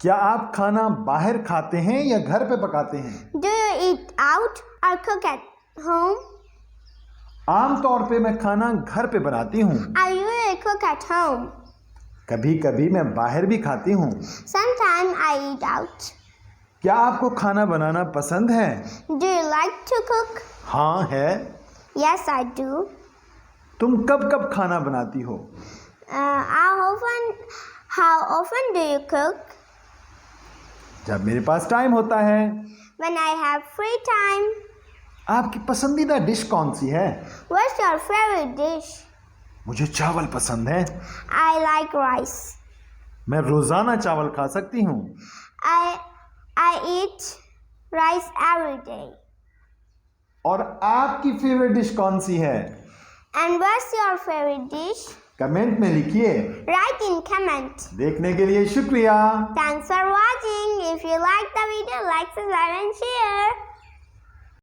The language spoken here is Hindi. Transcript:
क्या आप खाना बाहर खाते हैं या घर पे पकाते हैं? Do you eat out or cook at home? आम तौर पे मैं खाना घर पे बनाती हूँ। I usually cook at home. कभी कभी मैं बाहर भी खाती हूँ। Sometimes I eat out. क्या आपको खाना बनाना पसंद है? Do you like to cook? हाँ है। Yes, I do. तुम कब कब खाना बनाती हो? How often do you cook? जब मेरे पास टाइम होता है। When I have free time. आपकी पसंदीदा डिश कौन सी है? What's your favorite dish? मुझे चावल पसंद है। I like rice. मैं रोजाना चावल खा सकती हूँ। I eat rice every day. और आपकी फेवरेट डिश कौन सी है? And what's your favorite dish? Comment में लिखिए। Write in comment. देखने के लिए शुक्रिया। Thanks for watching. If you like the video, like, subscribe and share.